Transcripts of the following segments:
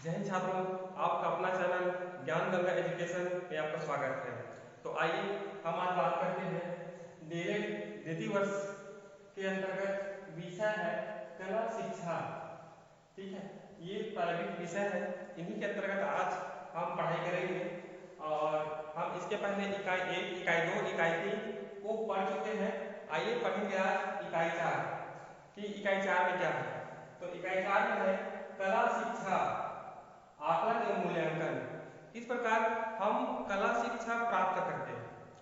जय हिंद छात्रों, आपका अपना चैनल ज्ञान गंगा एजुकेशन में आपका स्वागत है। तो आइए हम आज बात करते हैं डीएलएड द्वितीय वर्ष के अंतर्गत विषय है कला शिक्षा। ठीक है, ये प्रारंभिक विषय है, इन्हीं के अंतर्गत आज हम पढ़ाई करेंगे। और हम इसके पहले इकाई 1, इकाई 2, इकाई 3 को पढ़ चुके हैं। आइए पढ़ेंगे आज इकाई 4 कि इकाई 4 में क्या है। तो इकाई 4 में है कला शिक्षा, आकलन एवं मूल्यांकन। इस प्रकार हम कला शिक्षा प्राप्त करके,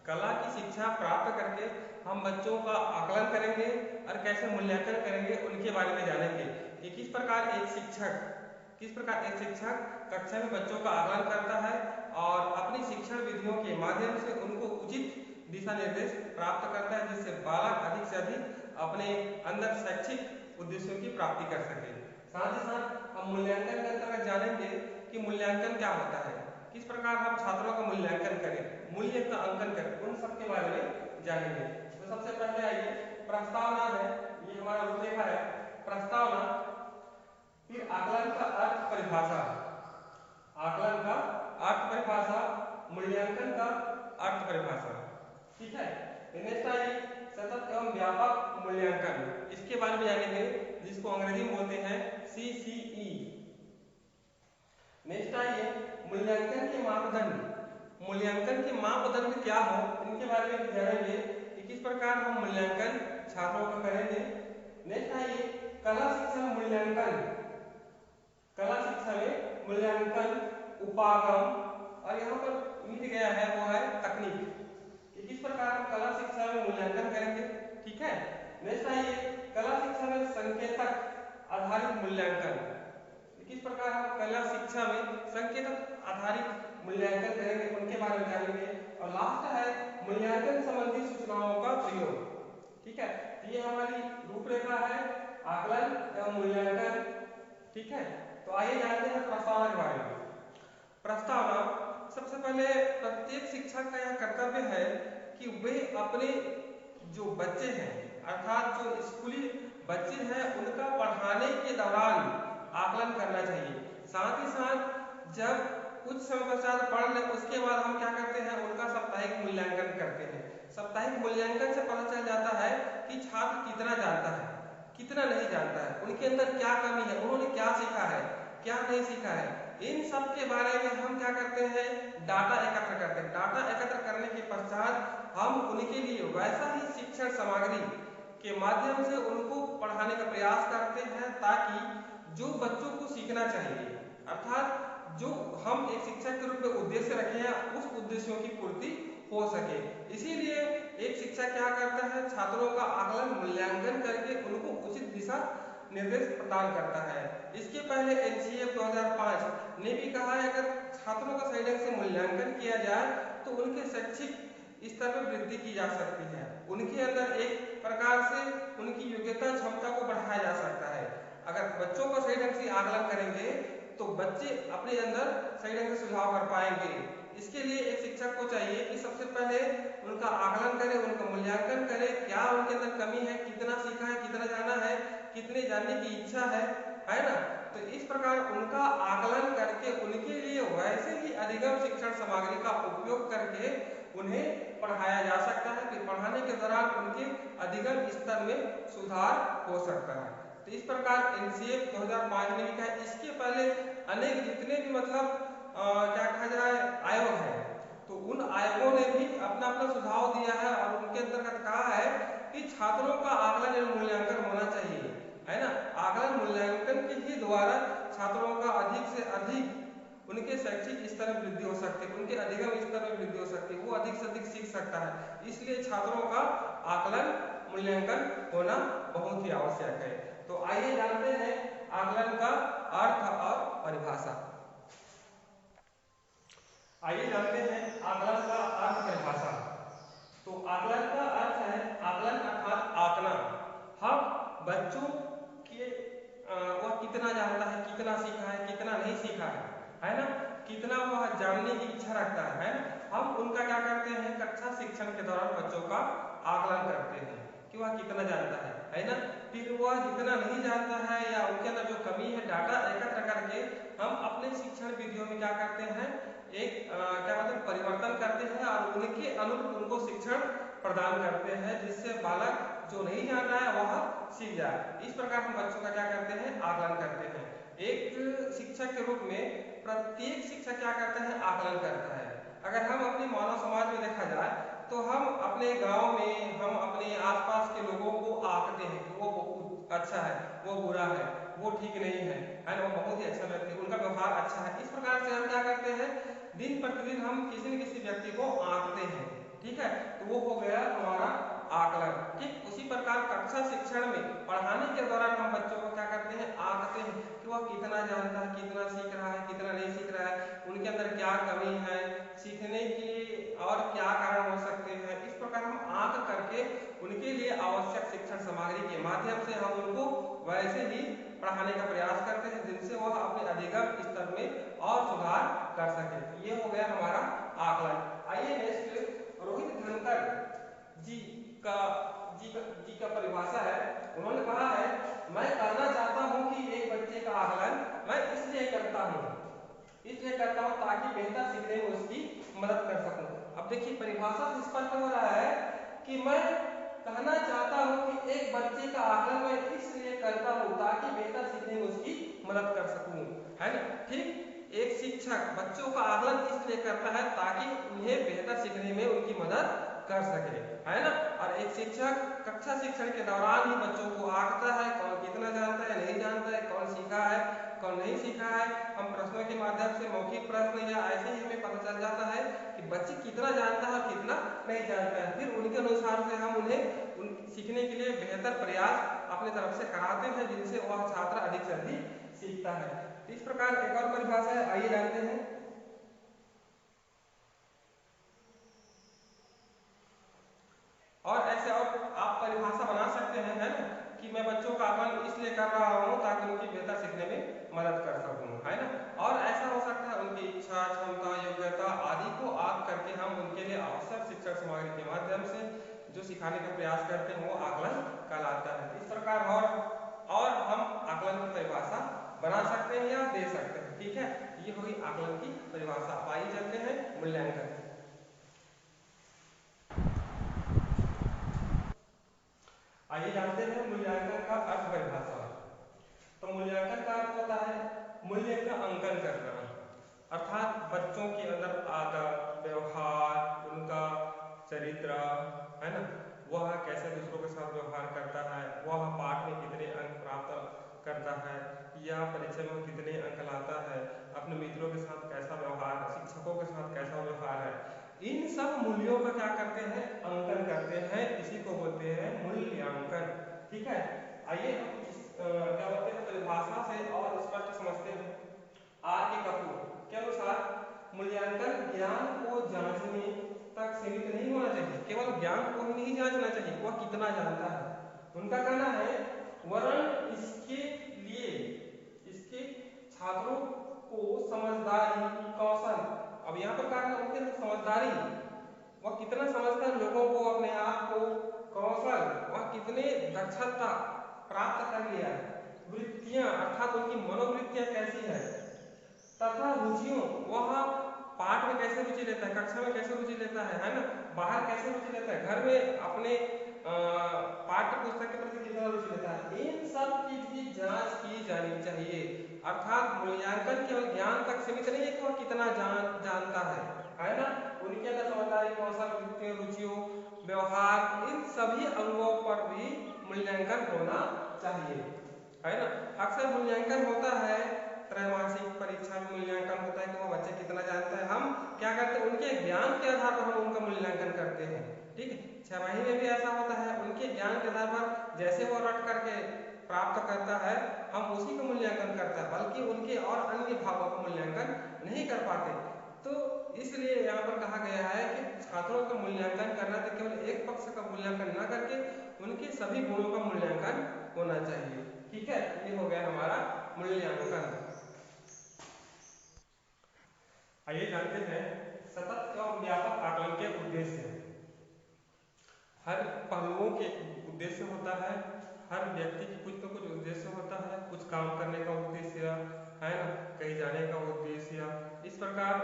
कला की शिक्षा प्राप्त करके हम बच्चों का आकलन करेंगे और कैसे मूल्यांकन करेंगे उनके बारे में जानेंगे कि किस प्रकार एक शिक्षक कक्षा में बच्चों का आकलन करता है और अपनी शिक्षण विधियों के माध्यम से उनको उचित दिशा निर्देश प्राप्त करता है, जिससे बालक अधिक से अधिक अपने अंदर शैक्षिक उद्देश्यों की प्राप्ति कर सके। साथ ही साथ हम मूल्यांकन के अंतर्गत जानेंगे कि मूल्यांकन क्या होता है, किस प्रकार हम छात्रों का मूल्यांकन करें, मूल्य का अंकन करें, उन सब के बारे में जानेंगे। तो सबसे पहले आइए प्रस्तावना है, ये हमारा रूपरेखा है। प्रस्तावना, फिर आकलन का अर्थ परिभाषा, आकलन का अर्थ परिभाषा, मूल्यांकन का अर्थ परिभाषा। ठीक है, नेक्स्ट आइए सतत एवं व्यापक मूल्यांकन, इसके बारे में जानेंगे जिसको अंग्रेजी में बोलते हैं CCE। नेक्स्ट आइए मूल्यांकन के मापदंड, मूल्यांकन के मापदंड क्या हो इनके बारे में जानेंगे कि किस प्रकार हम मूल्यांकन छात्रों का करेंगे। नेक्स्ट आइए कला शिक्षा में मूल्यांकन, कला शिक्षा में मूल्यांकन, उपागम और यहाँ पर मिल गया है वो है तकनीक कि किस प्रकार हम कला शिक्षा में मूल्यांकन करेंगे। ठीक है, नेक्स्ट आइए कला शिक्षा में संकेतक आधारित मूल्यांकन, किस प्रकार हम कला शिक्षा में संकेतक आधारित मूल्यांकन करेंगे उनके बारे में जानेंगे। और लास्ट है मूल्यांकन संबंधी सूचनाओं का प्रयोग। ठीक है, ये हमारी रूपरेखा है आकलन एवं मूल्यांकन। ठीक है, तो आइए जानते हैं प्रस्तावना के बारे में। प्रस्तावना, सबसे पहले प्रत्येक शिक्षक का यह कर्तव्य है कि वे अपने जो बच्चे हैं अर्थात जो स्कूली बच्चे हैं उनका पढ़ाने के दौरान आकलन करना चाहिए। साथ ही साथ जब कुछ समय पश्चात पढ़ ले उसके बाद हम क्या करते हैं, उनका साप्ताहिक मूल्यांकन करते हैं। साप्ताहिक मूल्यांकन से पता चल जाता है कि छात्र कितना जानता है, कितना नहीं जानता है, उनके अंदर क्या कमी है, उन्होंने क्या सीखा है, क्या नहीं सीखा है। इन सब के बारे में हम क्या करते हैं, डाटा एकत्र करते हैं। डाटा एकत्र करने के पश्चात हम उनके लिए वैसा ही शिक्षण सामग्री के माध्यम से उनको पढ़ाने का प्रयास करते हैं ताकि जो बच्चों को सीखना चाहिए अर्थात जो हम एक शिक्षक के रूप में उद्देश्य रखे हैं उस उद्देश्यों की पूर्ति हो सके। इसीलिए एक शिक्षक क्या करता है, छात्रों का आकलन मूल्यांकन करके उनको उचित दिशा निर्देश प्रदान करता है। इसके पहले NCERT 2005 ने भी कहा है अगर छात्रों का सही ढंग से मूल्यांकन किया जाए तो उनके शैक्षिक स्तर में वृद्धि की जा सकती है, उनके अंदर एक प्रकार से उनकी योग्यता क्षमता को बढ़ाया जा सकता है। अगर बच्चों का सही ढंग से आकलन करेंगे तो बच्चे अपने अंदर सही ढंग से सुधार कर पाएंगे। इसके लिए एक शिक्षक को चाहिए कि सबसे पहले उनका आकलन करे, उनका मूल्यांकन करे, क्या उनके अंदर कमी है, कितना सीखा है, कितना जाना है, कितने जानने की इच्छा है ना। तो इस प्रकार उनका आकलन करके उनके लिए वैसे ही अधिगम शिक्षण सामग्री का उपयोग करके उन्हें पढ़ाया जा सकता है कि पढ़ाने के दौरान उनके अधिगम स्तर में सुधार हो सकता है। तो इस प्रकार NCERT 2005 ने भी कहा। इसके पहले अनेक जितने भी क्या कहा जाए आयोग है तो उन आयोगों ने भी अपना अपना सुझाव दिया है और उनके अंतर्गत कहा है कि छात्रों का आकलन एवं मूल्यांकन होना चाहिए, है ना। आकलन मूल्यांकन के ही द्वारा छात्रों का अधिक से अधिक उनके शैक्षिक स्तर में वृद्धि हो सकती है, उनके अधिगम स्तर में वृद्धि हो सकती है, वो अधिक से अधिक सीख सकता है। इसलिए छात्रों का आकलन मूल्यांकन होना बहुत ही आवश्यक है। तो आइए जानते हैं आकलन का अर्थ और परिभाषा। आइए जानते हैं आकलन का अर्थ परिभाषा। तो आकलन का अर्थ है, आकलन अर्थात आंकना। हम बच्चों के वह कितना जानता है, कितना सीखा है, कितना नहीं सीखा है ना, कितना वह जानने की इच्छा रखता है ना। हम उनका क्या करते हैं, कक्षा शिक्षण के दौरान बच्चों का आकलन करते हैं कि वह कितना जानता है ना। फिर वह जितना नहीं जानता है या उनके अंदर जो कमी है डाटा एकत्र करके हम अपने शिक्षण विधियों में क्या करते हैं, एक क्या बोलते हैं परिवर्तन करते हैं और उनके अनुरूप उनको शिक्षण प्रदान करते हैं, जिससे बालक जो नहीं जान रहा है वह सीख जाए। इस प्रकार हम बच्चों का क्या करते हैं, आकलन करते हैं। एक शिक्षक के रूप में प्रत्येक शिक्षक क्या करता है, आकलन करता है। अगर हम अपने मानव समाज में देखा जाए तो हम अपने गांव में हम अपने आसपास के लोगों को आंकते हैं कि वो बहुत अच्छा है, वो बुरा है, वो ठीक नहीं है ना, वो बहुत ही अच्छा व्यक्ति, उनका व्यवहार अच्छा है। इस प्रकार से हम क्या करते हैं, दिन प्रतिदिन हम किसी न किसी व्यक्ति को आंकते हैं, ठीक है। तो वो हो गया हमारा आकलन। ठीक उसी प्रकार कक्षा शिक्षण में पढ़ाने के दौरान हम बच्चों को क्या करते हैं, आंकते हैं कि वह कितना जानता है, कितना सीख रहा है, कितना नहीं सीख रहा है, उनके अंदर क्या कमी है, सीखने की और क्या कारण हो सकते हैं। इस प्रकार हम आंक करके उनके लिए आवश्यक शिक्षण सामग्री के माध्यम से हम उनको वैसे ही पढ़ाने का प्रयास करते हैं जिनसे वह अपने अधिगम स्तर में और सुधार कर सके। ये हो गया हमारा आकलन। आइए नेक्स्ट रोहित धनखड़ जी का जी का परिभाषा है। उन्होंने कहा है, मैं कहना चाहता हूं कि एक बच्चे का आकलन मैं इसलिए करता हूं ताकि बेहतर सीखने में उसकी मदद कर सकूं। अब देखिए परिभाषा से स्पष्ट हो रहा है कि मैं कहना चाहता हूं कि एक बच्चे का आकलन मैं इसलिए करता हूं ताकि बेहतर सीखने में उसकी मदद कर सकूं, है ना। ठीक, एक शिक्षक बच्चों का आकलन इसलिए करता है ताकि उन्हें बेहतर सीखने में उनकी मदद कर सके, है ना। और एक शिक्षक कक्षा शिक्षण के दौरान ही बच्चों को आंकता है, कौन कितना जानता है, नहीं जानता है, कौन सीखा है, कौन नहीं सीखा है। हम प्रश्नों के माध्यम से मौखिक प्रश्न या ऐसे ही हमें पता चल जाता है कि बच्चे कितना जानता है और कितना नहीं जानता है। फिर उनके अनुसार से हम उन्हें उन सीखने के लिए बेहतर प्रयास अपने तरफ से कराते हैं, जिनसे वह छात्र अधिक से अधिक सीखता है। इस प्रकार एक और परिभाषा है, आइए जानते हैं। और ऐसे और आप परिभाषा बना सकते हैं, है ना, कि मैं बच्चों का आकलन इसलिए कर रहा हूँ ताकि उनकी बेहतर सीखने में मदद कर सकूँ, है ना। और ऐसा हो सकता है उनकी इच्छा, क्षमता, योग्यता आदि को आंक करके हम उनके लिए आवश्यक शिक्षण सामग्री के माध्यम से जो सिखाने का प्रयास करते हैं वो आकलन कहलाता है। इस प्रकार और हम आकलन की परिभाषा बना सकते हैं या दे सकते हैं, ठीक है। ये हुई आकलन की परिभाषा। अब आइए चलते हैं मूल्यांकन। आइए जानते हैं मूल्यांकन का अर्थ परिभाषा। तो मूल्यांकन का अर्थ होता है मूल्य का अंकन करना, अर्थात बच्चों के अंदर आदत, व्यवहार, उनका चरित्र, है ना, वह कैसे दूसरों के साथ व्यवहार करता है, वह पाठ में कितने अंक प्राप्त करता है या परीक्षा में कितने अंक लाता है, अपने मित्रों के साथ कैसा व्यवहार, शिक्षकों के साथ कैसा व्यवहार है, इन सब मूल्यों का क्या करते हैं, अंकन करते हैं। इसी को बोलते हैं मूल्यांकन, ठीक है। आइए हम इस क्या बोलते हैं परिभाषा से और स्पष्ट समझते हैं। आर के कपूर के अनुसार मूल्यांकन ज्ञान को जांचने तक सीमित नहीं होना चाहिए, केवल ज्ञान को ही नहीं जांचना चाहिए, वह कितना जानता है। उनका कहना है वरन इसके लिए इसके छात्रों को समझदारी, कौशल, अब यहाँ पर कहा उनके अंदर समझदारी, वह कितना समझता है लोगों को, अपने आप को, कौशल, वह कितने दक्षता प्राप्त कर लिया है, वृत्तियां अर्थात उनकी मनोवृत्तियां कैसी है, तथा रुचियों, वह पाठ में कैसे रुचि लेता है, कक्षा में कैसे रुचि लेता है ना, बाहर कैसे रुचि लेता है, घर में अपने पाठ्य पुस्तक के प्रति कितना रुचि लेता है, इन सब की भी जांच की जानी चाहिए। अर्थात मूल्यांकन केवल ज्ञान तक सीमित नहीं है कि वह कितना जानता है ना, उनके अंदर समझदारी, कौशल, वृत्तियों, रुचियों, व्यवहार, इन सभी अंगों पर भी मूल्यांकन होना चाहिए, है ना। अक्सर मूल्यांकन होता है, त्रैमासिक परीक्षा में मूल्यांकन होता है कि वो बच्चे कितना जानता है। हम क्या करते हैं, उनके ज्ञान के आधार पर हम उनका मूल्यांकन करते हैं, ठीक है। 6 महीने में भी ऐसा होता है, उनके ज्ञान के आधार पर जैसे वो रट करके प्राप्त करता है हम उसी का मूल्यांकन करते हैं, बल्कि उनके और अन्य भागों का मूल्यांकन नहीं कर पाते। तो इसलिए यहाँ पर कहा गया है कि छात्रों का मूल्यांकन करना तो केवल एक पक्ष का मूल्यांकन न करके उनके सभी गुणों का मूल्यांकन होना चाहिए, ठीक है। ये हो गया हमारा मूल्यांकन। आइए जानते हैं सतत एवं व्यापक आकलन के उद्देश्य। हर पहलुओं के उद्देश्य होता है, हर व्यक्ति की कुछ न कुछ उद्देश्य होता है, कुछ काम करने का उद्देश्य, है ना, कहीं जाने का उद्देश्य, इस प्रकार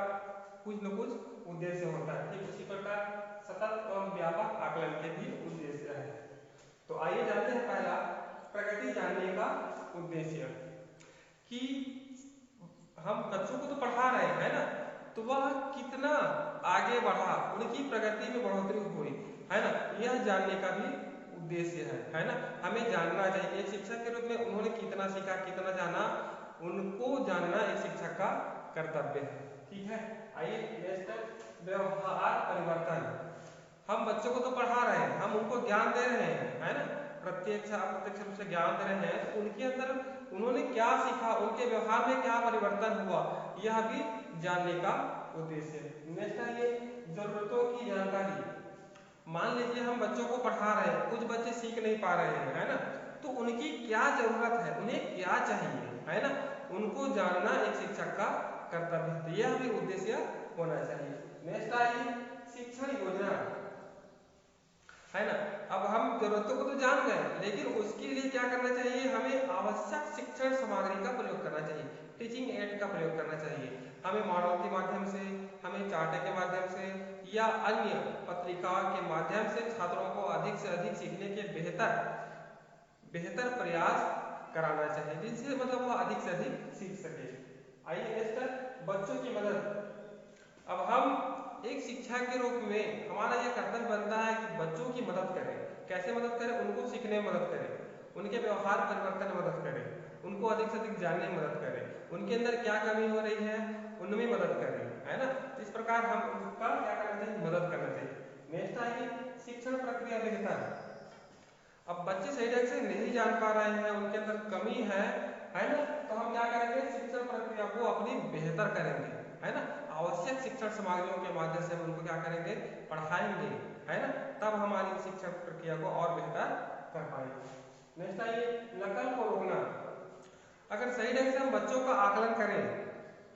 कुछ न कुछ उद्देश्य होता है। ठीक उसी प्रकार सतत एवं व्यापक आकलन के भी उद्देश्य है। तो आइए जानते हैं पहला प्रगति जानने का उद्देश्य, कि हम बच्चों को तो पढ़ा रहे हैं, है ना, तो वह कितना आगे बढ़ा, उनकी प्रगति में बढ़ोतरी हुई, है ना, यह जानने का भी उद्देश्य है ना। हमें जानना चाहिए, एक शिक्षक के रूप में उन्होंने कितना सीखा, कितना जाना, उनको जानना एक शिक्षक का कर्तव्य है। ठीक है, आइए नेक्स्ट व्यवहार परिवर्तन। हम बच्चों को तो पढ़ा रहे हैं, हम उनको ज्ञान दे रहे हैं, है ना, प्रत्यक्ष अप्रत्यक्ष रूप से ज्ञान दे रहे हैं, तो उनके अंदर उन्होंने क्या सीखा, उनके व्यवहार में क्या परिवर्तन हुआ, यह भी जानने का उद्देश्य है। नेक्स्ट है ये जरूरतों की जानकारी। मान लीजिए हम बच्चों को पढ़ा रहे हैं, कुछ बच्चे सीख नहीं पा रहे हैं, है ना, तो उनकी क्या जरूरत है, उन्हें क्या चाहिए, है ना, उनको जानना एक शिक्षक का कर्तव्य है। यह भी उद्देश्य होना चाहिए। नेक्स्ट आइए शिक्षण योजना, है ना। अब हम जरूरतों को तो जान गए, लेकिन उसके लिए क्या करना चाहिए, हमें आवश्यक शिक्षण सामग्री का प्रयोग करना चाहिए, टीचिंग एड का प्रयोग करना चाहिए। हमें मॉडल के माध्यम से, हमें चार्ट के माध्यम से या अन्य पत्रिका के माध्यम से छात्रों को अधिक से अधिक सीखने के बेहतर प्रयास कराना चाहिए, जिससे मतलब वो अधिक से अधिक सीख सके। आइए नेक्स्ट बच्चों की मदद। अब हम एक शिक्षक के रूप में हमारा यह कर्तव्य बनता है कि बच्चों की मदद करें। कैसे मदद करें, उनको सीखने में मदद करें, उनके व्यवहार परिवर्तन में मदद करें, उनको अधिक से अधिक जानने में मदद करें, उनके अंदर क्या कमी हो रही है उनमें मदद करें, है ना। इस प्रकार हम उनका क्या करना चाहिए, मदद करना चाहिए। नेक्स्ट आइए शिक्षण प्रक्रिया बेहतर। अब बच्चे सही ढंग से नहीं जान पा रहे हैं, उनके अंदर कमी है ना, तो हम क्या करेंगे, शिक्षण प्रक्रिया को अपनी बेहतर करेंगे, है ना। आवश्यक शिक्षण सामग्रियों के माध्यम से हम उनको क्या करेंगे, पढ़ाएंगे, है ना, तब हमारी शिक्षण प्रक्रिया को और बेहतर कर पाएंगे। नेक्स्ट आइए नकल को रोकना। अगर सही ढंग से हम बच्चों का आकलन करें,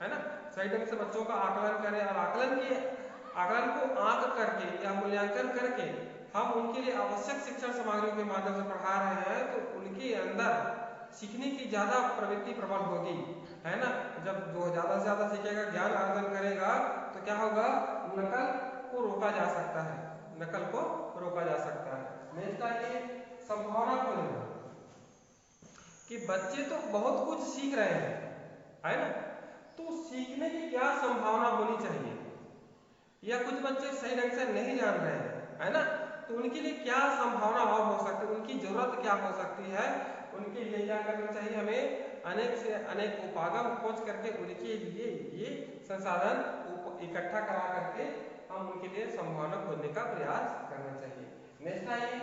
है ना, सही ढंग से बच्चों का आकलन करें और आकलन को आंक करके या मूल्यांकन करके हम उनके लिए आवश्यक शिक्षण सामग्रियों के माध्यम से पढ़ा रहे हैं, तो उनके अंदर सीखने की ज्यादा प्रवृत्ति प्रबल होगी, है ना। जब वो ज्यादा से ज्यादा सीखेगा, ज्ञान अर्जन करेगा, तो क्या होगा, नकल को रोका जा सकता है, नकल को रोका जा सकता है। नेक्स्ट आइए संभावना खोजना, कि बच्चे तो बहुत कुछ सीख रहे हैं, है ना, तो सीखने की क्या संभावना होनी चाहिए, या कुछ बच्चे सही ढंग से नहीं जान रहे हैं, है ना, तो उनके लिए क्या संभावना और हो सकती है, उनकी जरूरत क्या हो सकती है, उनके लिए क्या करना चाहिए, हमें अनेक से अनेक उपागम खोज करके उनके लिए ये संसाधन इकट्ठा करा करके हम उनके लिए संभावना खोजने का प्रयास करना चाहिए। नेक्स्ट आइए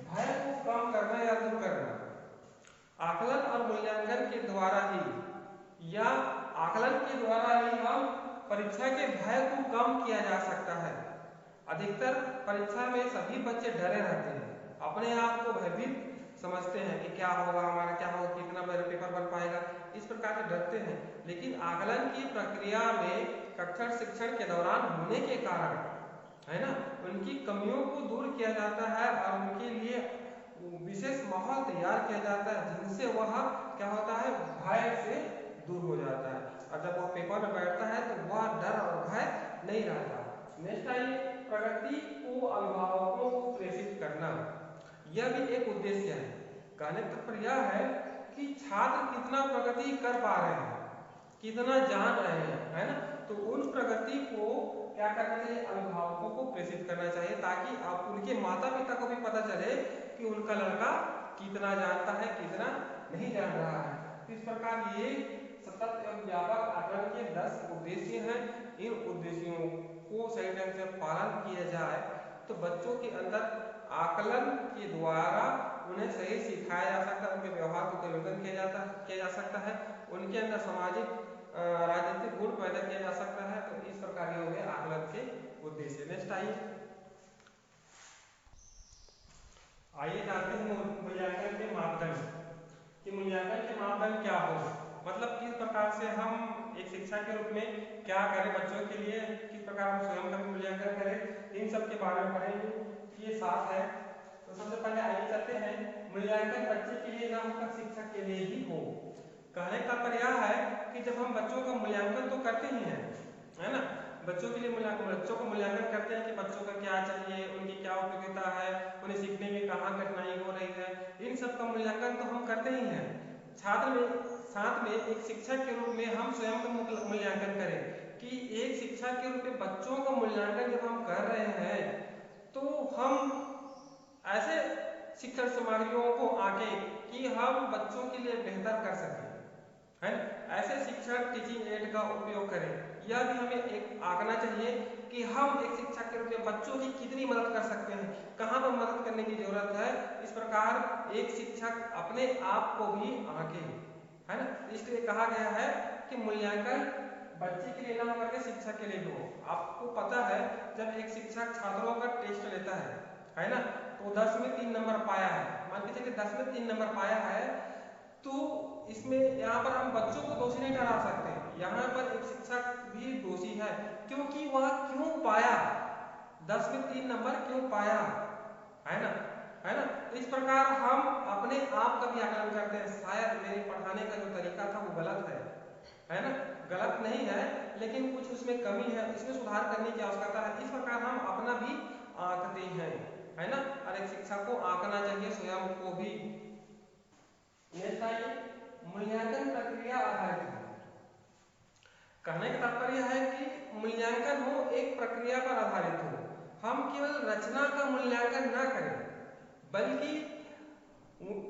भय को कम करना या दूर करना। आकलन और मूल्यांकन के द्वारा ही या आकलन के द्वारा ही हम परीक्षा के भय को कम किया जा सकता है। अधिकतर परीक्षा में सभी बच्चे डरे रहते हैं, अपने आप को भयभीत समझते हैं कि क्या होगा, हमारा क्या होगा, कितना मेरा पेपर बन पाएगा, इस प्रकार से डरते हैं। लेकिन आकलन की प्रक्रिया में कक्षा शिक्षण के दौरान होने के कारण, है ना, उनकी कमियों को दूर किया जाता है और उनके लिए विशेष माहौल तैयार किया जाता है, जिनसे वह क्या होता है, भय से दूर हो जाता है, और जब वह पेपर में बैठता है तो वह डर और भय नहीं रहता। नेक्स्ट आइए प्रगति को अभिभावकों को प्रेरित करना, यह भी एक उद्देश्य है। कहने का तात्पर्य यह है कि छात्र कितना प्रगति कर पा रहे हैं, कितना जान रहे हैं, है ना, तो उन प्रगति को क्या करना चाहिए, अभिभावकों को प्रेरित करना चाहिए, ताकि आप उनके माता पिता को भी पता चले कि उनका लड़का कितना जानता है, कितना नहीं जान रहा है। तो इस प्रकार ये सतत एवं व्यापक आकलन के 10 उद्देश्य हैं। इन उद्देश्यों को सही ढंग से पालन किया जाए तो बच्चों के अंदर आकलन के द्वारा उन्हें सही सिखाया जा सकता है, उनके व्यवहार को परिवर्तन किया जा सकता है, उनके अंदर सामाजिक राजनीतिक गुण पैदा किया जा सकता है। तो इस प्रकार ये हो गए आकलन के उद्देश्य। नेक्स्ट आइए जानते हैं मूल्यांकन के मापदंड, कि मूल्यांकन के मापदंड क्या हो, मतलब किस प्रकार से हम एक शिक्षा के रूप में क्या करें बच्चों के लिए, किस प्रकार हम स्वयं का मूल्यांकन करें, इन सब के बारे में पढ़ेंगे। ये 7 है। तो सबसे पहले आइए चलते हैं, मूल्यांकन बच्चे के लिए ना होकर शिक्षक के लिए ही हो। कहने का तात्पर्य यह है कि जब हम बच्चों का है ना। बच्चों के लिए बच्चों को मूल्यांकन करते हैं कि बच्चों का क्या चाहिए, उनकी क्या उपयोगिता है, उन्हें सीखने में कहाँ कठिनाई हो रही है, इन सब का मूल्यांकन तो हम करते ही हैं। छात्र में साथ में एक शिक्षक के रूप में हम स्वयं का मूल्यांकन करें कि एक शिक्षक के रूप में बच्चों का मूल्यांकन जब हम कर रहे हैं तो हम ऐसे शिक्षण सामग्रियों को आके कि हम बच्चों के लिए बेहतर कर सकें, है ना। ऐसे शिक्षण टीचिंग एड का उपयोग करें, यह भी हमें एक आंकना चाहिए कि हम एक शिक्षक के रूप में बच्चों की कितनी मदद कर सकते हैं, कहाँ पर मदद करने की जरूरत है। इस प्रकार एक शिक्षक अपने आप को भी आंके, है ना। इसलिए कहा गया है कि मूल्यांकन बच्चे के लिए ना होकर के शिक्षक के लिए भी हो। आपको पता है जब एक शिक्षक छात्रों का टेस्ट लेता है ना, तो 10 में 3 नंबर पाया है, मान के चलिए 10 में 3 नंबर पाया है, तो इसमें यहाँ पर हम बच्चों को दोषी नहीं ठहरा सकते, यहाँ पर एक शिक्षक भी दोषी है, क्योंकि वह क्यों पाया, 10 में 3 नंबर क्यों पाया, है ना, है ना। इस प्रकार हम अपने आप का भी आकलन करते हैं, शायद मेरे पढ़ाने का जो तरीका था वो गलत है ना, गलत नहीं है, लेकिन कुछ उसमें कमी है, इसमें सुधार करने की आवश्यकता है। इस प्रकार हम अपना भी आंकते हैं, है ना, और एक शिक्षक को आंकना चाहिए स्वयं को भी। नेक्स्ट आइए, मूल्यांकन प्रक्रिया आधारित हो। कहने का तात्पर्य है कि मूल्यांकन हो एक प्रक्रिया पर आधारित हो, हम केवल रचना का मूल्यांकन ना करें बल्कि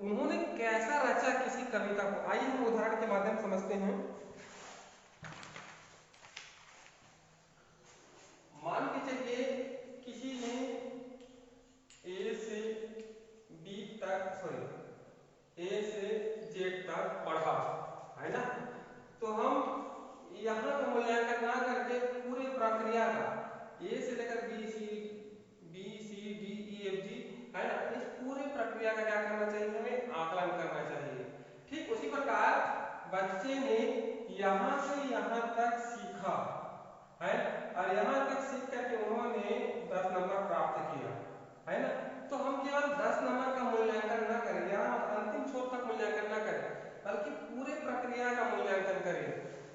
उन्होंने कैसा रचा किसी कविता को। आइए हम उदाहरण के माध्यम समझते हैं। मान के चलिए किसी ने ए से बी तक ए से जेड तक पढ़ा, है ना, तो हम यहाँ का मूल्यांकन ना करके पूरे प्रक्रिया का ए से लेकर B C D E F G, है ना, इस पूरे प्रक्रिया का क्या करना चाहिए, हमें आकलन करना चाहिए। ठीक उसी प्रकार बच्चे ने यहाँ से यहाँ तक सीखा, है, और यहाँ तक सीख करके उन्होंने 10 नंबर प्राप्त किया, है ना, तो हम केवल 10 नंबर का मूल्यांकन ना करें, यहाँ अंतिम छोर तक मूल्यांकन ना करें, बल्कि पूरे प्रक्रिया का मूल्यांकन करें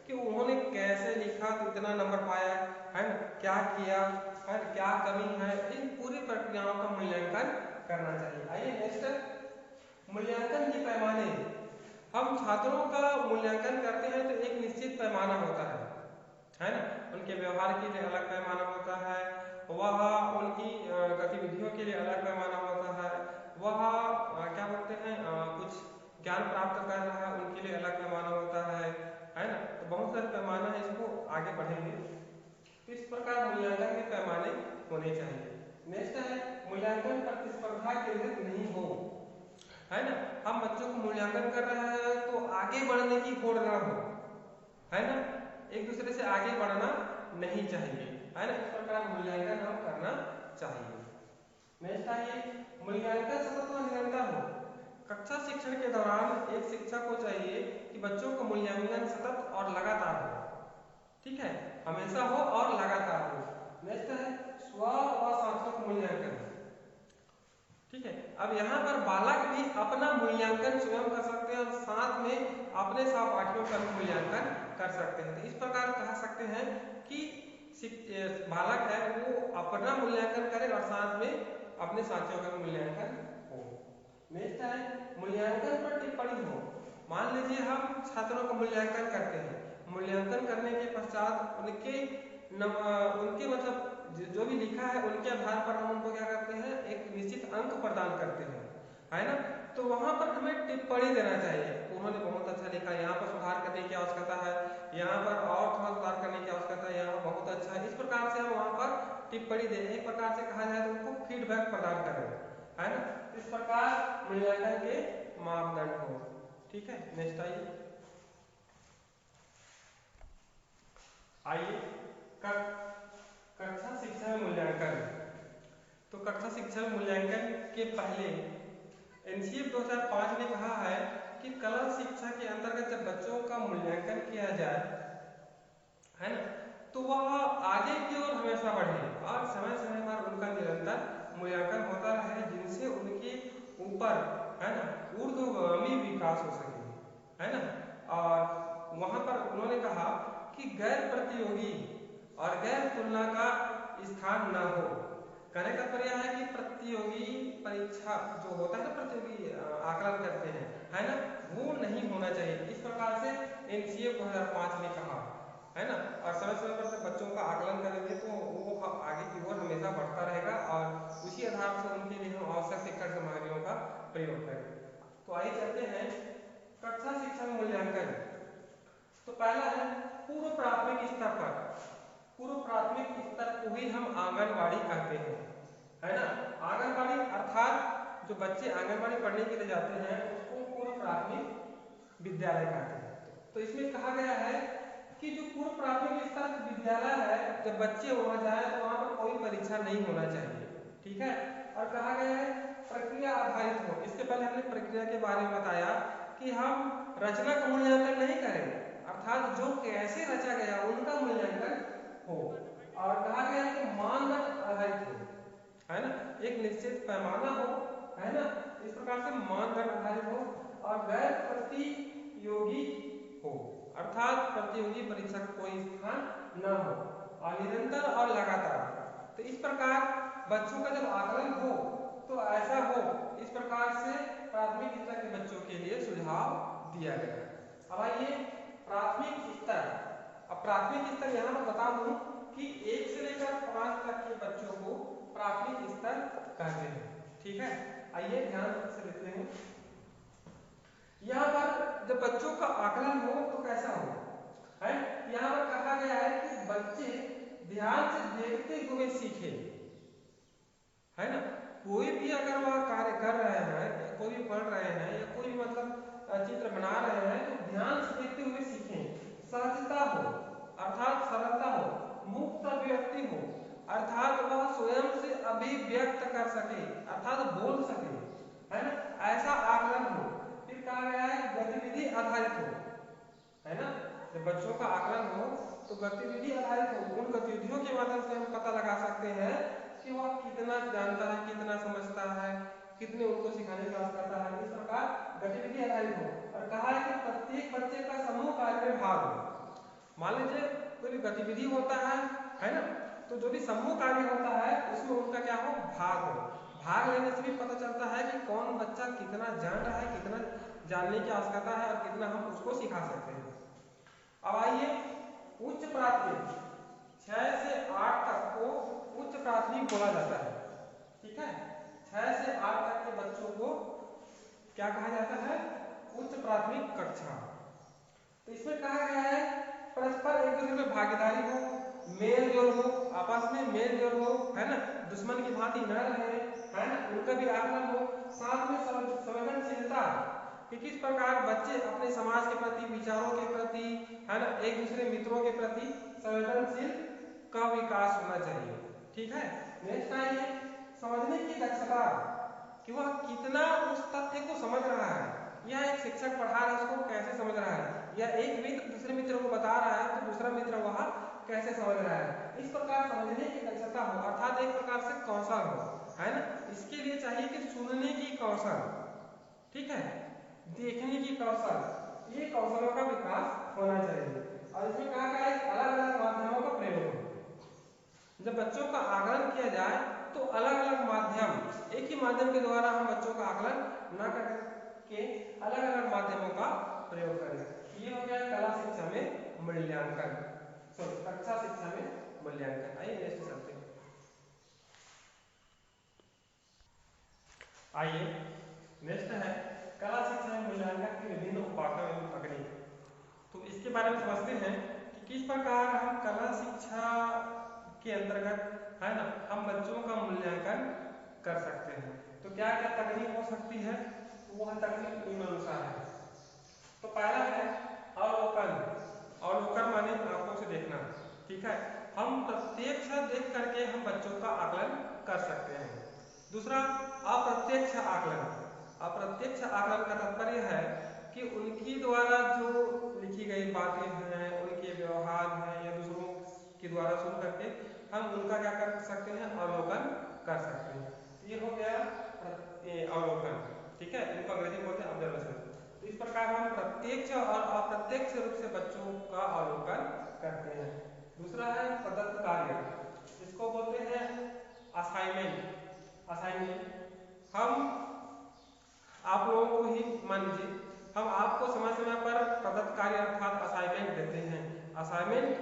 कि उन्होंने कैसे लिखा तो इतना नंबर पाया, है ना, क्या किया, है, क्या कमी है, इन पूरी प्रक्रियाओं का मूल्यांकन करना चाहिए। आइए नेक्स्ट, मूल्यांकन के पैमाने। हम छात्रों का मूल्यांकन करते हैं तो एक निश्चित पैमाना होता है ना, उनके व्यवहार के लिए अलग पैमाना होता है, वह उनकी गतिविधियों के लिए अलग पैमाना होता है, वह क्या बोलते हैं कुछ ज्ञान प्राप्त कर रहा है उनके लिए अलग पैमाना होता है ना, तो बहुत सारे पैमाना है, इसको आगे बढ़ेंगे। तो इस प्रकार मूल्यांकन के पैमाने होने चाहिए। नेक्स्ट है, मूल्यांकन प्रतिस्पर्धा केंद्रित नहीं हो, है ना, हम बच्चों को मूल्यांकन कर रहे हैं तो आगे बढ़ने की होड़ ना हो, है ना, एक दूसरे से आगे बढ़ना नहीं चाहिए, है ना, इस प्रकार मूल्यांकन हम करना चाहिए। नेक्स्ट आइए, मूल्यांकन सतत व निरंतर हो। कक्षा शिक्षण के दौरान एक शिक्षक को चाहिए कि बच्चों का मूल्यांकन सतत और लगातार हो, ठीक है, हमेशा हो और लगातार हो। नेक्स्ट है स्व व सार्थक मूल्यांकन, ठीक है। अब यहाँ पर बालक भी अपना मूल्यांकन स्वयं कर सकते हैं और साथ में अपने सहपाठियों का मूल्यांकन कर सकते हैं। तो इस प्रकार कह सकते हैं कि बालक है वो अपना मूल्यांकन करे और साथ में अपने साथियों का मूल्यांकन हो। नेक्स्ट है मूल्यांकन पर टिप्पणी हो। मान लीजिए हम छात्रों का मूल्यांकन करते हैं, मूल्यांकन करने के पश्चात उनके मतलब जो भी लिखा है उनके आधार पर हम उनको क्या करते हैं, एक निश्चित अंक प्रदान करते हैं, है ना, तो वहां पर हमें टिप्पणी देना चाहिए, उन्होंने बहुत अच्छा लिखा, यहाँ पर सुधार करने की आवश्यकता है, यहाँ पर और थोड़ा सुधार करने की आवश्यकता है, यहाँ बहुत अच्छा है, इस प्रकार से हम वहां पर टिप्पणी दें, एक प्रकार से कहा जाए तो उनको फीडबैक प्रदान करें, है ना, इस प्रकार मूल्यांकन के मापदंड हो। ठीक है, नेक्स्ट आइए कक्षा शिक्षा में मूल्यांकन। तो कक्षा शिक्षा में मूल्यांकन के पहले एनसीएफ 2005 ने कहा है कि कला शिक्षा के अंतर्गत जब बच्चों का मूल्यांकन किया जाए, है ना, तो वह आगे की ओर हमेशा बढ़े और समय समय पर उनका निरंतर मूल्यांकन होता रहे, जिनसे उनके ऊपर, है ना, ऊर्ध्वगामी विकास हो सके, है ना। और वहां पर उन्होंने कहा कि गैर प्रतियोगी और गैर तुलना का स्थान न हो। कहने का तात्पर्य है कि प्रतियोगी परीक्षा जो होता है ना, प्रतियोगी आकलन करते हैं, है ना, वो नहीं होना चाहिए। इस प्रकार से एनसीए 2005 ने कहा, है ना। और समय समय पर जब बच्चों का आकलन करेंगे तो वो आगे की ओर हमेशा बढ़ता रहेगा और उसी आधार से उनके लिए हम आवश्यक शिक्षण सामग्रियों का प्रयोग करें। तो आइए चलते हैं कक्षा शिक्षा में मूल्यांकन। तो पहला है पूर्व प्राथमिक स्तर पर। पूर्व प्राथमिक स्तर को ही हम आंगनबाड़ी कहते हैं, है ना। आंगनबाड़ी अर्थात जो बच्चे आंगनबाड़ी पढ़ने के लिए जाते हैं उसको पूर्व प्राथमिक विद्यालय कहते हैं। तो इसमें कहा गया है कि जो पूर्व प्राथमिक स्तर विद्यालय है, जब बच्चे वहां जाए तो वहां पर कोई परीक्षा नहीं होना चाहिए, ठीक है। और कहा गया है प्रक्रिया आधारित हो। इसके पहले हमने प्रक्रिया के बारे में बताया कि हम रचना का मूल्यांकन नहीं करें, अर्थात जो कैसे रचा गया उनका मूल्यांकन हो। और कहा गया कि मानदंड आधारित हो, है ना, एक निश्चित पैमाना हो, है ना, इस प्रकार से मानदंड आधारित हो। और गैर प्रतियोगी हो, अर्थात प्रतियोगी परीक्षा का कोई स्थान न हो। और निरंतर और लगातार। तो इस प्रकार बच्चों का जब आकलन हो तो ऐसा हो, इस प्रकार से प्राथमिक स्तर के बच्चों के लिए सुझाव दिया गया। अब आइए प्राथमिक स्तर। अब प्राथमिक स्तर यहाँ पर बता दूं कि 1 से लेकर 5 तक के बच्चों को प्राथमिक स्तर कहते हैं, ठीक है। आइए ध्यान से देखते हैं। यहाँ पर जब बच्चों का आकलन हो तो कैसा हो, है। यहाँ पर कहा गया है कि बच्चे ध्यान से देखते हुए सीखे, है ना। कोई भी अगर वह कार्य कर रहे हैं, कोई भी पढ़ रहे हैं या कोई भी मतलब चित्र बना रहे हैं तो ध्यान से देखते हुए सीखें। सहजता हो अर्थात सरलता हो, मुक्त अभिव्यक्ति हो अर्थात वह स्वयं से अभिव्यक्त कर सके अर्थात बोल सके, है ना, ऐसा आकलन हो। फिर कहा गया है गतिविधि आधारित हो, है ना। जब बच्चों का आकलन हो तो गतिविधि आधारित हो। उन गतिविधियों के माध्यम से हम पता लगा सकते हैं कि वह कितना जानता है, कितना समझता है, कितने उनको सिखाने की आवश्यकता करता है। इस प्रकार गतिविधि आधारित हो। और कहा है कि प्रत्येक बच्चे का समूह कार्य में भाग हो। मान लीजिए कोई भी गतिविधि होता है ना, तो जो भी समूह कार्य होता है उसमें उनका क्या हो, भाग हो। भाग लेने से भी पता चलता है कि कौन बच्चा कितना जान रहा है, कितना जानने की आवश्यकता है और कितना हम उसको सिखा सकते हैं। अब आइए उच्च प्राथमिक 6 से 8 तक को उच्च प्राथमिक बोला जाता है, ठीक है। 6 से 8 तक के बच्चों को क्या कहा जाता है, उच्च प्राथमिक कक्षा। तो इसमें कहा गया है परस्पर एक दूसरे में भागीदारी हो, मेल जोल हो, आपस में मेल जोल हो, है ना, दुश्मन की भांति न रहे, है ना, उनका भी आकलन हो। साथ में संवेदनशीलता कि किस प्रकार बच्चे अपने समाज के प्रति, विचारों के प्रति, है ना, एक दूसरे मित्रों के प्रति संवेदनशील का विकास होना चाहिए, ठीक है। नेक्स्ट आइए समझने की दक्षता कि वह कितना उस तथ्य को समझ रहा है, या एक शिक्षक पढ़ा रहा है उसको कैसे समझ रहा है, या एक मित्र दूसरे मित्र को बता रहा है तो दूसरा मित्र वह कैसे समझ रहा है। इस प्रकार समझने की दक्षता हो अर्थात एक प्रकार से कौशल हो, है ना। इसके लिए चाहिए कि सुनने की कौशल, ठीक है, देखने की कौशल, ये कौशलों का विकास होना चाहिए। और इसमें कहा गया है अलग अलग माध्यमों का प्रयोग हो। जब बच्चों का आकलन किया जाए तो अलग अलग माध्यम, एक ही माध्यम के द्वारा हम बच्चों का आकलन न करके अलग अलग माध्यमों का प्रयोग करें। ये हो गया कला शिक्षा में मूल्यांकन, सॉरी कक्षा शिक्षा में मूल्यांकन। आइए नेक्स्ट चलते हैं। आइए नेक्स्ट है कला शिक्षा में मूल्यांकन के विभिन्न उपागम एवं तकनीक। तो इसके बारे में समझते हैं कि किस प्रकार हम कला शिक्षा के अंतर्गत, है ना, हम बच्चों का मूल्यांकन कर सकते हैं। तो क्या क्या तकनीक हो सकती है, तो वह तकनीक निम्नानुसार है। तो पहला है अवलोकन। अवलोकन माने आंखों से देखना, ठीक है। हम प्रत्यक्ष देख करके हम बच्चों का आकलन कर सकते हैं। दूसरा अप्रत्यक्ष आकलन। अप्रत्यक्ष आकलन का तात्पर्य है कि उनकी द्वारा जो लिखी गई बातें हैं, उनके व्यवहार हैं, या दूसरों के द्वारा सुन करके हम उनका क्या कर सकते हैं, अवलोकन कर सकते हैं। तो ये हो गया अवलोकन, ठीक है, इनको अंग्रेजी में बोलते हैं ऑब्जर्वेशन। तो इस प्रकार हम प्रत्यक्ष और अप्रत्यक्ष रूप से बच्चों का अवलोकन करते हैं। दूसरा है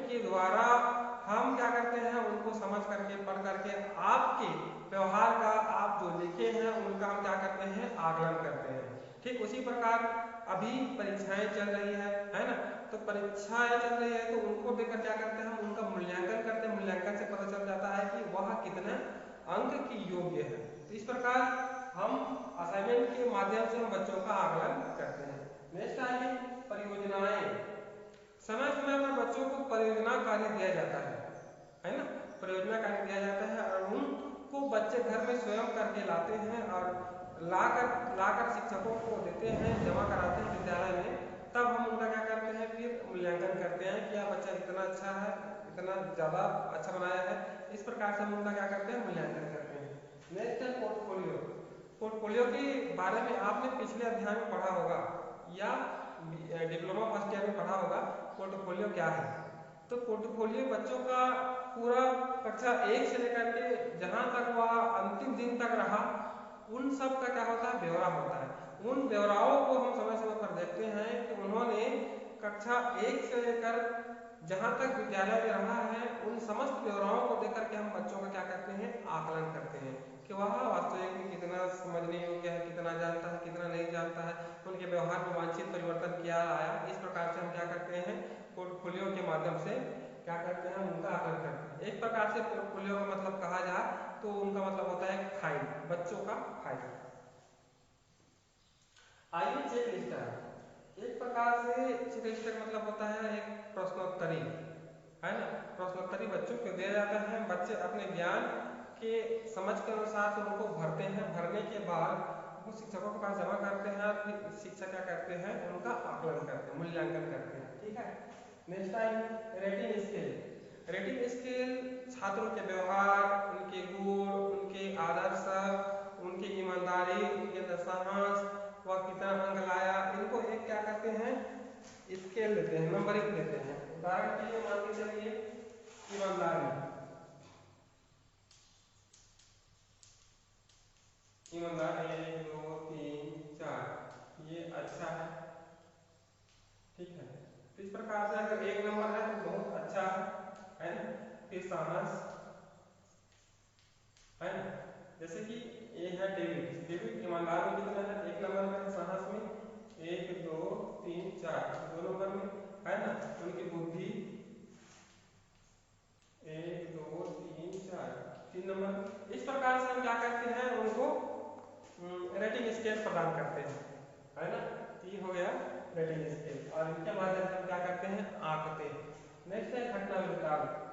के द्वारा हम क्या करते हैं, उनको समझ करके पढ़ करके आपके व्यवहार का, आप जो लिखे हैं उनका हम क्या करते हैं, आकलन करते हैं। ठीक उसी प्रकार अभी परीक्षाएं चल रही है ना, तो परीक्षाएं चल रही है तो उनको देखकर क्या करते हैं, हम उनका मूल्यांकन करते हैं। मूल्यांकन से पता चल जाता है कि वह कितने अंक की योग्य है। तो इस प्रकार हम असाइनमेंट के माध्यम से हम बच्चों का आकलन करते हैं। नेक्स्ट आइए परियोजनाएं। समय समय पर बच्चों को परियोजना कार्य दिया जाता है ना, परियोजना कार्य दिया जाता है और उनको बच्चे घर में स्वयं करके लाते हैं और लाकर शिक्षकों को देते हैं, जमा कराते हैं विद्यालय में। तब हम उनका क्या करते हैं, फिर मूल्यांकन करते हैं कि बच्चा इतना अच्छा है, इतना ज़्यादा अच्छा बनाया है। इस प्रकार से हम उनका क्या करते हैं, मूल्यांकन करते हैं। नेक्स्ट है पोर्टफोलियो। पोर्टफोलियो के बारे में आपने पिछले अध्याय में पढ़ा होगा या डिप्लोमा फर्स्ट ईयर में पढ़ा होगा पोर्टफोलियो क्या है। तो पोर्टफोलियो बच्चों का पूरा कक्षा 1 से लेकर के जहाँ तक वह अंतिम दिन तक रहा, उन सब का क्या होता है, ब्यौरा होता है। उन ब्यौराओं को हम समय समय पर देखते हैं कि उन्होंने कक्षा 1 से लेकर जहाँ तक विद्यालय में रहा है, उन समस्त ब्यौराओं को देख करके हम बच्चों का क्या करते हैं, आकलन करते हैं कि वह वास्तविक में कितना समझने योग्य है, कितना जानता है, कितना नहीं जानता है, उनके व्यवहार में वांछित परिवर्तन क्या आया। इस प्रकार से हम क्या करते हैं, पोर्टफोलियो के माध्यम से क्या करते हैं, उनका आकलन करते हैं। एक प्रकार से पोर्टफोलियो का मतलब कहा जाए तो उनका मतलब होता है फाइल, बच्चों का फाइल। आइए चेक लिस्ट। एक प्रकार से चेक लिस्ट का मतलब होता है एक प्रश्नोत्तरी, है ना। प्रश्नोत्तरी बच्चों को दिया जाता है, बच्चे अपने ज्ञान के समझ के अनुसार उनको भरते हैं। भरने के बाद वो शिक्षकों के पास जमा करते हैं, फिर शिक्षक क्या करते हैं, उनका आकलन करते हैं, मूल्यांकन करते हैं। ठीक है। Next time rating scale. Rating scale छात्रों के व्यवहार, उनके गुण, उनके आदर्श, उनकी ईमानदारी, उनके दशांश, वह कितना अंक लाया, इनको एक क्या करते हैं, स्केल देते हैं, नंबरिंग देते हैं। उदाहरण के लिए मान के चलिए ईमानदारी, ईमानदारी 1 2 3 4 ये अच्छा है, ठीक है। तो इस प्रकार से अगर 1 नंबर है तो बहुत अच्छा है ना। फिर साहस, है ना, जैसे कि ये है डेविड। डेविड ईमानदार में कितना है, 1 नंबर में है, साहस में 1 2 3 4 2 नंबर में, है ना। उनकी बुद्धि 1 2 3 4 3 नंबर। इस प्रकार से हम क्या करते हैं, उनको रेटिंग स्केल प्रदान करते हैं, है ना। ये हो गया रेटिंग स्केल और इनके माध्यम से हम क्या करते हैं, आंकते हैं। नेक्स्ट है घटना वृत्तांत।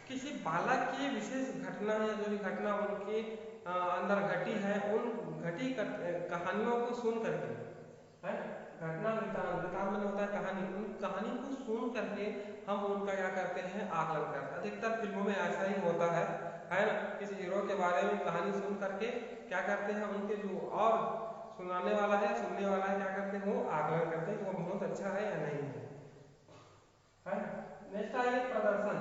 किसी बालक की विशेष घटना या जो भी घटना उनके अंदर घटी है, उन घटी कहानियों को सुन करके, है घटना वृत्तांत। वृत्तांत में होता है कहानी, उन कहानी को सुन करके हम उनका क्या करते हैं, आकलन करते हैं। अधिकतर फिल्मों में ऐसा ही होता है ना। किसी हीरो के बारे में कहानी सुन करके क्या करते हैं, उनके जो और सुनाने वाला है, सुनने वाला है, क्या करते हैं, वो आकलन करते हैं कि वो बहुत अच्छा है या नहीं है। नेक्स्ट आइए प्रदर्शन।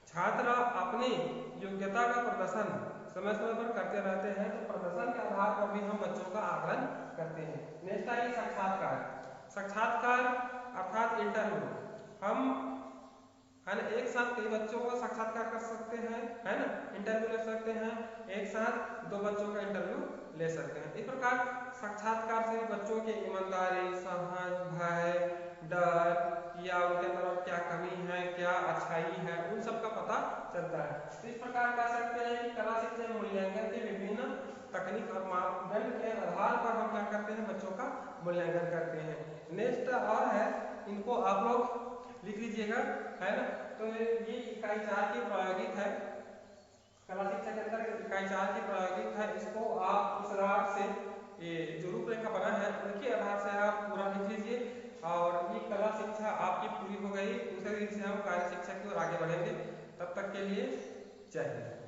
छात्र अपनी योग्यता का प्रदर्शन समय समय पर करते रहते हैं, तो प्रदर्शन के आधार पर भी हम बच्चों का आकलन करते हैं। नेक्स्ट आइए साक्षात्कार। साक्षात्कार अर्थात इंटरव्यू। हम है ना एक साथ कई बच्चों का साक्षात्कार कर सकते हैं, है ना, इंटरव्यू ले सकते हैं। एक साथ 2 बच्चों का इंटरव्यू ले सकते हैं। इस प्रकार साक्षात्कार से बच्चों की ईमानदारी, साहस, भय, डर या उनके अंदर क्या कमी है, क्या अच्छाई है, उन सब का पता चलता है। तो इस प्रकार कह सकते हैं कि कला शिक्षा मूल्यांकन के विभिन्न तकनीक और मापदंड के आधार पर हम क्या करते हैं, बच्चों का मूल्यांकन करते हैं। नेक्स्ट और है, इनको आप लोग लिख लीजिएगा, है ना। तो ये इकाई 4 की प्रायोगिक है, कला शिक्षा के अंदर इकाई 4 की प्रायोगिक है। इसको आप इस आधार से ये जो रूपरेखा बना है उनके आधार से आप पूरा लिख लीजिए और ये कला शिक्षा आपकी पूरी हो गई। दूसरे दिन से हम कार्य शिक्षा की ओर आगे बढ़ेंगे। तब तक के लिए जय हिंद।